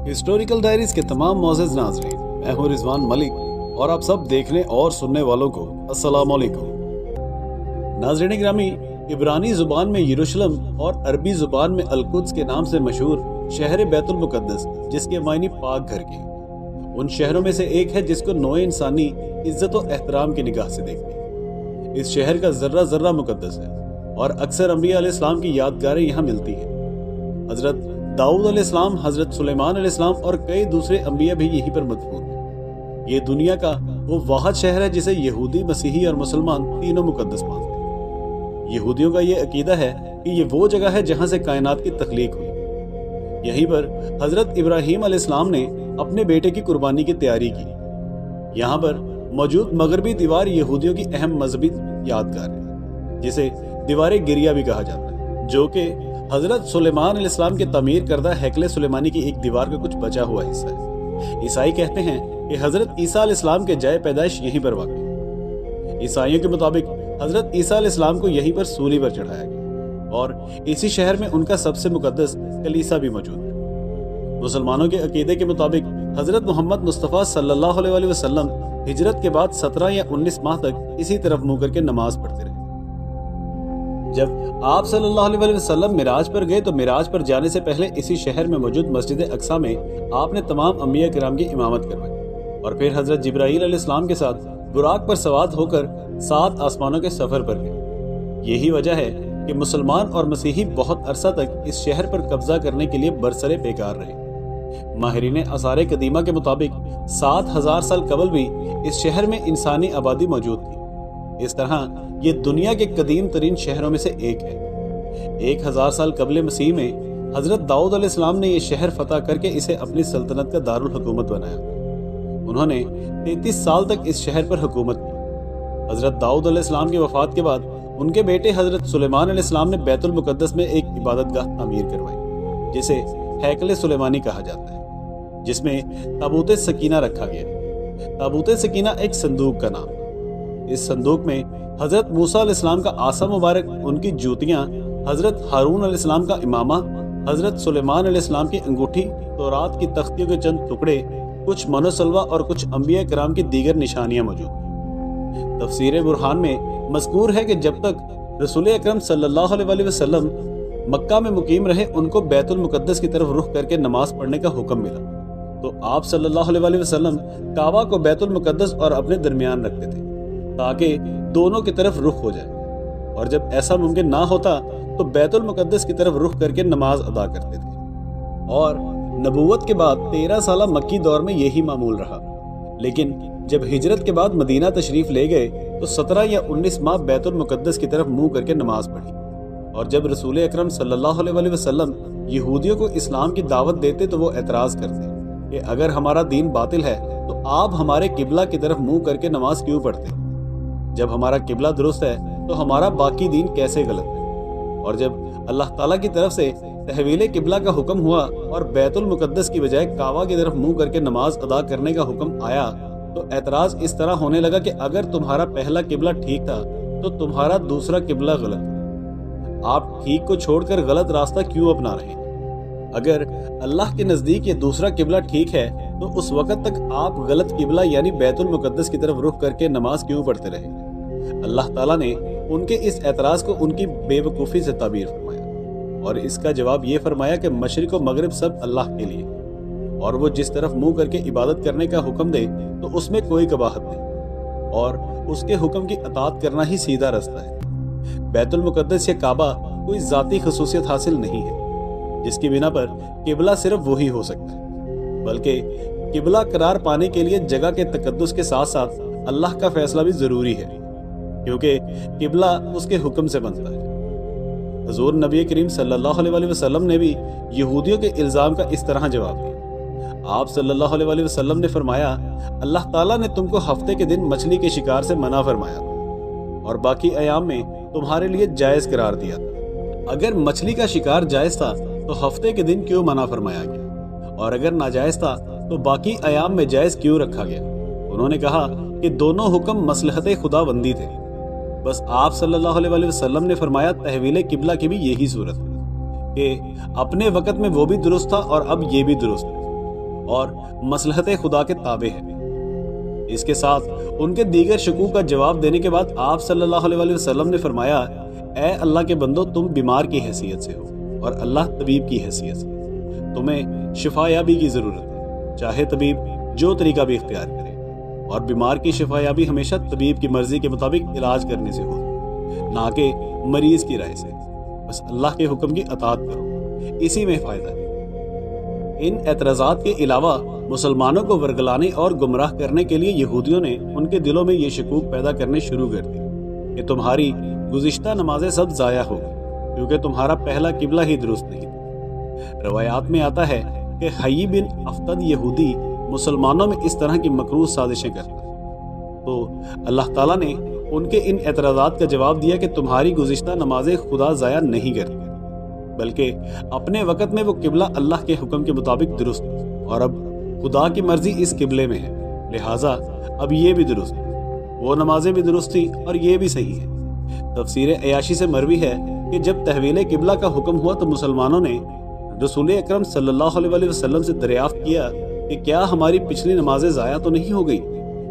Historical diaries के तमाम मोअज़्ज़ज़ नाज़रीन, मैं हूं रिजवान मलिक और आप सब देखने और सुनने वालों को अस्सलाम वालेकुम। नाज़रीन ग्रामी, इब्रानी ज़ुबान में यरूशलेम और अरबी ज़ुबान में अल-कुद्स के नाम से मशहूर शहर बैतुल मुक़द्दस, जिसके मायने पाक घर के, उन शहरों में से एक है जिसको नौए इंसानी इज्जत और एहतराम की निगाह से देखते हैं। इस शहर का जर्रा जर्रा मुक़द्दस है और अक्सर अंबिया अलैहिस्सलाम की यादगारें यहाँ मिलती हैं। हज़रत दाऊद अलैहिस्सलाम, हज़रत सुलेमान अलैहिस्सलाम और कई दूसरे अंबिया भी यहीं पर मदफून हैं। ये दुनिया का वो वाहिद शहर है जिसे यहूदी, मसीही और मुसलमान तीनों मुक़द्दस मानते हैं। यहूदियों का ये अकीदा है कि ये वो जगह है जहाँ से कायनात की तख्लीक हुई। यहीं पर हज़रत इब्राहीम अलैहिस्सलाम ने अपने बेटे की कुर्बानी की तैयारी की। यहाँ पर मौजूद मगरबी दीवार यहूदियों की अहम मजहबी यादगार है, जिसे दीवार गिरिया भी कहा जाता है, जो कि हजरत सुलेमान अलैहिस्सलाम के तमीर करदा हैकले सुलेमानी की एक दीवार का कुछ बचा हुआ हिस्सा है। ईसाई कहते हैं कि हजरत ईसा अलैहिस्सलाम के जाए पैदाइश यहीं पर वाक़ है। ईसाइयों के मुताबिक हजरत ईसा अलैहिस्सलाम को यहीं पर सूली पर चढ़ाया गया और इसी शहर में उनका सबसे मुकद्दस कलीसा भी मौजूद है। मुसलमानों के अकीदे के मुताबिक हजरत मोहम्मद मुस्तफ़ा सल्लल्लाहु अलैहि वसल्लम हिजरत के बाद 17 या 19 माह तक इसी तरफ मुंह करके नमाज पढ़ते रहे। जब आप सल्लल्लाहु अलैहि वसल्लम मिराज पर गए तो मिराज पर जाने से पहले इसी शहर में मौजूद मस्जिद अक्सा में आपने तमाम अंबिया किराम की इमामत करवाई और फिर हजरत जिब्राईल अलैहिस्सलाम के साथ बुराक पर सवार होकर 7 आसमानों के सफर पर गए। यही वजह है कि मुसलमान और मसीही बहुत अरसा तक इस शहर पर कब्जा करने के लिए बरसरे बेकार रहे। माहिरीन आसार कदीमा के मुताबिक 7000 साल कबल भी इस शहर में इंसानी आबादी मौजूद थी। इस तरह ये दुनिया के कदीम तरीन शहरों में से एक है। 1000 साल कबल मसीह में हजरत दाऊद अलैहिस्सलाम ने यह शहर फतह करके इसे अपनी सल्तनत का दारुल हुकूमत बनाया। उन्होंने 33 साल तक इस शहर पर हुकूमत की। हजरत दाऊद अलैहिस्सलाम की वफात के बाद उनके बेटे हजरत सुलेमान अलैहिस्सलाम ने बैतुल मुक़द्दस में एक इबादतगाह तामीर करवाई, जिसे हैकले सुलेमानी कहा जाता है, जिसमें ताबूत सकीना रखा गया। ताबूत सकीना एक संदूक का नाम। इस संदूक में हजरत मूसा अलैहिस्सलाम का आसा मुबारक, उनकी जूतियां, हजरत हारून अलैहिस्सलाम का इमामा, हजरत सुलेमान अलैहिस्सलाम की अंगूठी, तौरात की तख्तियों के चंद टुकड़े, कुछ मनोसलवा और कुछ अंबिया किराम की दीगर निशानियां मौजूद। तफसीर बुरहान में मज़कूर है कि जब तक रसूल अकरम सल्लल्लाहु अलैहि वसल्लम मक्का में मुकीम रहे, उनको बैतुल मुक़द्दस की तरफ रुख करके नमाज पढ़ने का हुक्म मिला। तो आप सल्लल्लाहु अलैहि वसल्लम काबा को बैतुल मुक़द्दस और अपने दरमियान रखते थे ताकि दोनों की तरफ रुख हो जाए, और जब ऐसा मुमकिन ना होता तो बैतुल मुक़द्दस की तरफ रुख करके नमाज अदा करते थे। और नबूवत के बाद 13 साल मक्की दौर में यही मामूल रहा, लेकिन जब हिजरत के बाद मदीना तशरीफ ले गए तो 17 या 19 माह बैतुल मुक़द्दस की तरफ मुंह करके नमाज पढ़ी। और जब रसूल अकरम सल्लल्लाहु अलैहि वसल्लम यहूदियों को इस्लाम की दावत देते तो वो एतराज़ करते कि अगर हमारा दीन बातिल है तो आप हमारे किबला की तरफ मुंह करके नमाज क्यों पढ़ते? जब हमारा किबला दुरुस्त है तो हमारा बाकी दीन कैसे गलत है? और जब अल्लाह ताला की तरफ से तहवील किबला का हुक्म हुआ और बैतुल मुक़द्दस की बजाय काबा की तरफ मुंह करके नमाज अदा करने का हुक्म आया तो एतराज़ इस तरह होने लगा कि अगर तुम्हारा पहला किबला ठीक था तो तुम्हारा दूसरा किबला गलत है। आप ठीक को छोड़कर गलत रास्ता क्यों अपना रहे हैं? अगर अल्लाह के नज़दीक ये दूसरा किबला ठीक है तो उस वक़्त तक आप गलत किबला यानी बैतुल मुक़द्दस की तरफ रुख करके नमाज क्यों पढ़ते रहे? अल्लाह ताला ने उनके इस एतराज़ को उनकी बेवकूफ़ी से ताबीर फरमाया और इसका जवाब ये फरमाया कि मशरिक़ व मगरिब सब अल्लाह के लिए, और वो जिस तरफ मुंह करके इबादत करने का हुक्म दे तो उसमें कोई कबाहत नहीं, और उसके हुक्म की अताअत करना ही सीधा रास्ता है। बैतुल मुक़द्दस या काबा कोई ज़ाती खसूसियत हासिल नहीं है जिसकी बिना पर किबला सिर्फ वही हो सकता है, बल्कि किबला करार पाने के लिए जगह के तकद्दुस के साथ साथ अल्लाह का फैसला भी ज़रूरी है, क्योंकि किबला उसके हुक्म से बनता है। हुज़ूर नबी करीम सल्लल्लाहु अलैहि वसल्लम ने भी यहूदियों के इल्ज़ाम का इस तरह जवाब दिया। आप सल्लल्लाहु अलैहि वसल्लम ने फरमाया, अल्लाह ताला ने तुमको हफ्ते के दिन मछली के शिकार से मना फरमाया और बाकी अयाम में तुम्हारे लिए जायज़ करार दिया। अगर मछली का शिकार जायज़ था तो हफ्ते के दिन क्यों मना फरमाया गया, और अगर नाजायज़ था तो बाकी अयाम में जायज़ क्यों रखा गया? उन्होंने कहा कि दोनों हुक्म मसलहत खुदाबंदी थे। बस आप सल्लल्लाहु अलैहि वसल्लम ने फरमाया, तहवील किबला की भी यही सूरत है कि अपने वक़्त में वो भी दुरुस्त था और अब ये भी दुरुस्त है। اور मसलहत खुदा के ताबे है। इसके साथ उनके दीगर शकूक का जवाब देने के बाद आप सल्लल्लाहु अलैहि वसल्लम ने फरमाया, ए अल्लाह के बंदो, तुम बीमार की हैसियत से हो और अल्लाह तबीब की हैसियत से। तुम्हें शिफायाबी की ज़रूरत है, चाहे तबीब जो तरीका भी इख्तियार करे, और बीमार की शिफायाबी हमेशा तबीब की मर्जी के मुताबिक इलाज करने से हो, ना कि मरीज की राय से। बस अल्लाह के हुक्म की अताअत करो, इसी में फ़ायदा है। इन एतराज़ात के अलावा मुसलमानों को वर्गलाने और गुमराह करने के लिए यहूदियों ने उनके दिलों में ये शकूक पैदा करने शुरू कर दिए कि तुम्हारी गुज़िश्ता नमाजें सब ज़ाया हो गई क्योंकि तुम्हारा पहला किबला ही दुरुस्त नहीं था। रवायात में आता है कि हयी बिन अफ्तद यहूदी मुसलमानों में इस तरह की मकरूह साजिशें करता है। तो अल्लाह ताला ने उनके इन एतराज़ात का जवाब दिया कि तुम्हारी गुज़िश्ता नमाजें खुदा ज़ाया नहीं करती, बल्कि अपने वक़्त में वो किबला अल्लाह के हुक्म के मुताबिक दुरुस्त है, और अब खुदा की मर्जी इस किबले में है, लिहाजा अब ये भी दुरुस्त है। वो नमाजें भी दुरुस्त थी और ये भी सही है। तफसीर अयाशी से मरवी है कि जब तहवील किबला का हुक्म हुआ तो मुसलमानों ने रसूल अकरम सल्लल्लाहु अलैहि वसल्लम से दरियाफ्त किया कि क्या हमारी पिछली नमाजें ज़ाया तो नहीं हो गई,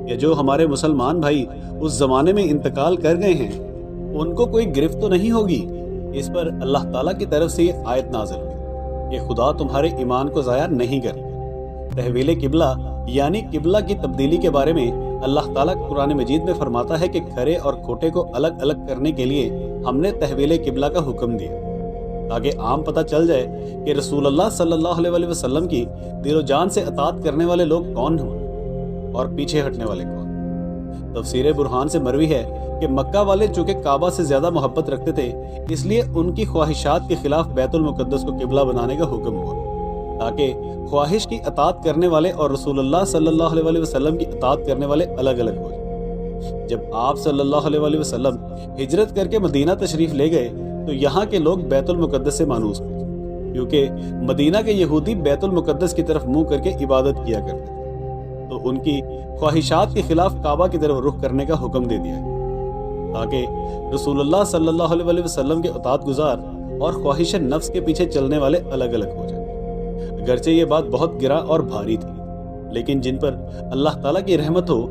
या जो हमारे मुसलमान भाई उस ज़माने में इंतकाल कर गए हैं उनको कोई गिरफ्त तो नहीं होगी। इस पर अल्लाह ताला की तरफ से ये आयत नाज़िल हुई कि खुदा तुम्हारे ईमान को ज़ाया नहीं करता। तहवील किबला यानी किबला की तब्दीली के बारे में अल्लाह ताला कुरान मजीद में फरमाता है कि खरे और खोटे को अलग अलग करने के लिए हमने तहवील किबला का हुक्म दिया, ताकि आम पता चल जाए कि रसूलुल्लाह सल्लल्लाहु अलैहि वसल्लम की दिलो जान से अताअत करने वाले लोग कौन हैं और पीछे हटने वाले कौन। तफसीर बुरहान से मरवी है कि मक्का वाले चूँकि काबा से ज़्यादा मोहब्बत रखते थे, इसलिए उनकी ख्वाहिशात के खिलाफ बैतुल मुक़द्दस को किबला बनाने का हुक्म हुआ, ताकि ख्वाहिश की अताअत करने वाले और रसूलुल्लाह सल्लल्लाहु अलैहि वसल्लम की अताअत करने वाले अलग अलग हो जाए। जब आप सल्लल्लाहु अलैहि वसल्लम हिजरत करके मदीना तशरीफ़ ले गए तो यहाँ के लोग बैतुल मुक़द्दस से मानूस थे, क्योंकि मदीना के यहूदी बैतुल मुक़द्दस की तरफ मुंह करके इबादत किया करते थे, तो उनकी ख्वाहिशात के खिलाफ काबा की तरफ रुख करने का हुक्म दे दिया गया, ताकि रसूलुल्लाह सल्लल्लाहु अलैहि वसल्लम के अताअत गुजार और ख्वाहिश नफ्स के पीछे चलने वाले अलग अलग हो जाए। अगरचे ये बात बहुत गिरा और भारी थी, लेकिन जिन पर अल्लाह ताला की रहमत हो,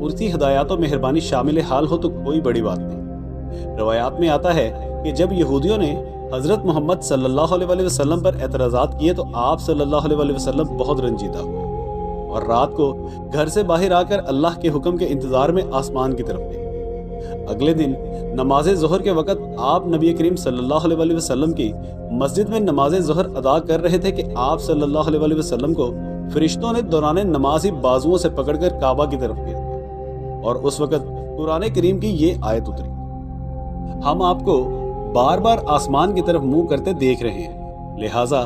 उसी हिदायत और मेहरबानी शामिल हाल हो तो कोई बड़ी बात नहीं। रवायात में आता है कि जब यहूदियों ने हज़रत मोहम्मद सल्लल्लाहु अलैहि वसल्लम पर एतराज़ात किए तो आप सल्लल्लाहु अलैहि वसल्लम बहुत रंजीदा हुए और रात को घर से बाहर आकर अल्लाह के हुक्म के इंतज़ार में आसमान की तरफ देखे। अगले दिन नमाज ज़ोहर के वक़्त आप नबी करीम सल्लल्लाहु अलैहि वसल्लम की मस्जिद में नमाज ज़ोहर अदा कर रहे थे कि आप सल्लल्लाहु अलैहि वसल्लम को फरिश्तों ने दौरान नमाज ही बाजुओं से पकड़कर काबा की तरफ किया, और उस वक़्त कुरान करीम की ये आयत उतरी, हम आपको बार बार आसमान की तरफ मुंह करते देख रहे हैं, लिहाजा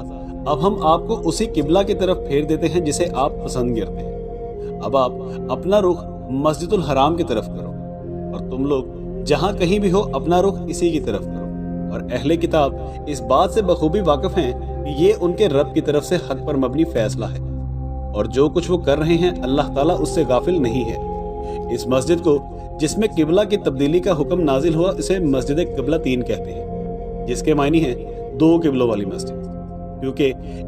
अब हम आपको उसी किबला की तरफ फेर देते हैं जिसे आप पसंद करते हैं। अब आप अपना रुख मस्जिदुल हराम की तरफ करो, और तुम लोग जहाँ कहीं भी हो अपना रुख इसी की तरफ करो। और अहले किताब इस बात से बखूबी वाकिफ हैं कि ये उनके रब की तरफ से हक पर मबनी फैसला है, और जो कुछ वो कर रहे हैं अल्लाह ताला उससे गाफिल नहीं है। इस मस्जिद को जिसमें किबला की तब्दीली का हुक्म नाजिल हुआ इसे मस्जिद किबला 3 कहते हैं, जिसके मायने हैं 2 किबलों वाली मस्जिद, क्योंकि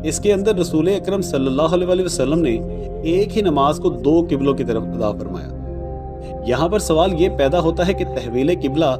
इसके अंदर रसूल अकरम सल्लल्लाहु अलैहि वसल्लम ने एक ही नमाज को 2 किबलों की तरफ अदा फरमाया। यहाँ पर सवाल ये पैदा होता है कि तहवील किबला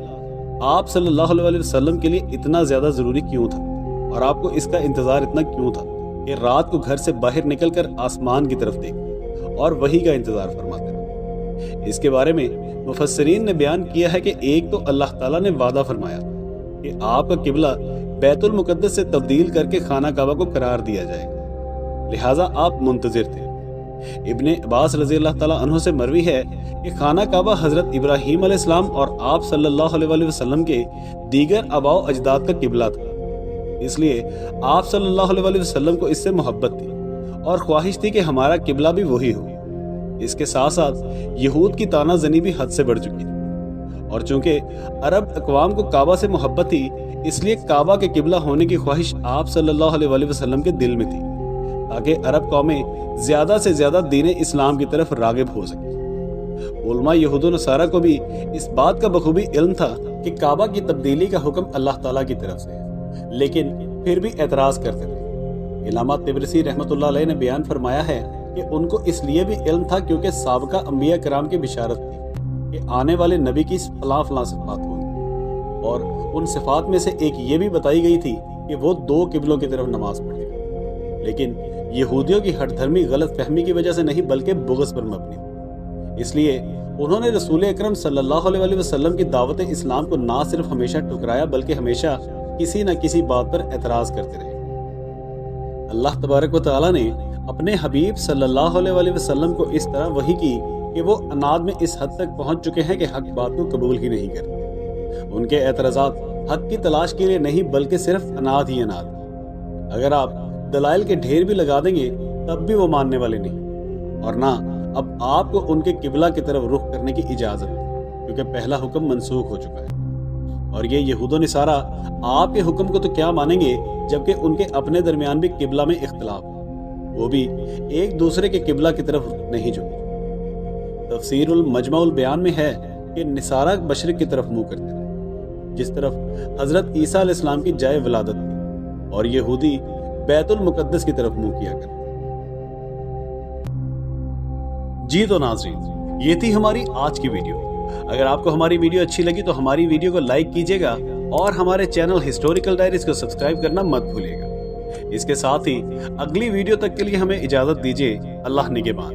आप सल्लल्लाहु अलैहि वसल्लम के लिए इतना ज़्यादा ज़रूरी क्यों था, और आपको इसका इंतज़ार इतना क्यों था कि रात को घर से बाहर निकलकर आसमान की तरफ देखें और वही का इंतज़ार फरमाते हैं। इसके बारे में मुफस्सिरीन ने बयान किया है कि एक तो अल्लाह ताला ने वादा फरमाया कि आपका किबला बैतुल मुक़द्दस से तब्दील करके खाना काबा को करार दिया जाएगा, लिहाजा आप मुंतज़िर थे। इब्ने अब्बास रज़ी अल्लाह ताला अन्हु से मरवी है कि खाना काबा हज़रत इब्राहीम अलैहिस्सलाम और आप सल्लल्लाहु अलैहि वसल्लम के दीगर आबाओ अजदाद का किबला था, इसलिए आप सल्लल्लाहु अलैहि वसल्लम को इससे मोहब्बत थी और ख्वाहिश थी कि हमारा किबला भी वही हो। इसके साथ साथ यहूद की तानाजनी भी हद से बढ़ चुकी थी, और चूंकि अरब अक़वाम को काबा से मोहब्बत थी, इसलिए काबा के किबला होने की ख्वाहिश आप सल्लल्लाहु अलैहि वसल्लम के दिल में थी, ताकि अरब कौमें ज़्यादा से ज़्यादा दीन इस्लाम की तरफ राग़िब हो सके। उलमा यहूद व नसारा को भी इस बात का बखूबी इल्म था कि काबा की तब्दीली का हुक्म अल्लाह ताला की तरफ से है, लेकिन फिर भी एतराज़ करते थे। इलामा तिबरसी रहमतुल्लाह अलैह ने बयान फरमाया है کہ ان کو اس لیے بھی علم تھا کیونکہ سابقہ انبیاء کرام کی بشارت تھی کہ آنے والے نبی کی فلاں فلاں صفات ہوگی، اور ان صفات میں سے ایک یہ بھی بتائی گئی تھی کہ وہ 2 قبلوں کی طرف نماز پڑھے گا۔ لیکن یہودیوں کی ہٹ دھرمی غلط فہمی کی وجہ سے نہیں بلکہ بغض پر مبنی تھی، اس لیے انہوں نے رسول اکرم صلی اللہ علیہ وسلم کی دعوت اسلام کو نہ صرف ہمیشہ ٹکرایا بلکہ ہمیشہ کسی نہ کسی بات پر اعتراض کرتے رہے۔ اللہ تبارک و تعالیٰ نے اپنے حبیب صلی اللہ علیہ وسلم کو اس طرح وحی کی کہ وہ عناد میں اس حد تک پہنچ چکے ہیں کہ حق بات کو قبول ہی نہیں کرتے۔ ان کے اعتراضات حق کی تلاش کے لیے نہیں بلکہ صرف عناد ہی عناد۔ اگر آپ دلائل کے ڈھیر بھی لگا دیں گے تب بھی وہ ماننے والے نہیں، اور نہ اب آپ کو ان کے قبلہ کی طرف رخ کرنے کی اجازت ہے کیونکہ پہلا حکم منسوخ ہو چکا ہے۔ اور یہ یہود و نصارہ آپ کے حکم کو تو کیا مانیں گے جبکہ ان کے اپنے درمیان بھی قبلہ میں اختلاف ہے، وہ بھی ایک دوسرے کے قبلہ کی طرف نہیں جھکے۔ تفسیر المجمع البیان میں ہے کہ نصارہ مشرق کی طرف منہ کرتے رہے جس طرف حضرت عیسیٰ علیہ السلام کی جائے ولادت تھی، اور یہودی بیت المقدس کی طرف منہ کیا کرتے۔ جی تو ناظرین، یہ تھی ہماری آج کی ویڈیو۔ اگر آپ کو ہماری ویڈیو اچھی لگی تو ہماری ویڈیو کو لائک کیجیے گا اور ہمارے چینل ہسٹوریکل ڈائریز کو سبسکرائب کرنا مت بھولیے گا۔ اس کے ساتھ ہی اگلی ویڈیو تک کے لیے ہمیں اجازت دیجیے۔ اللہ نگہبان۔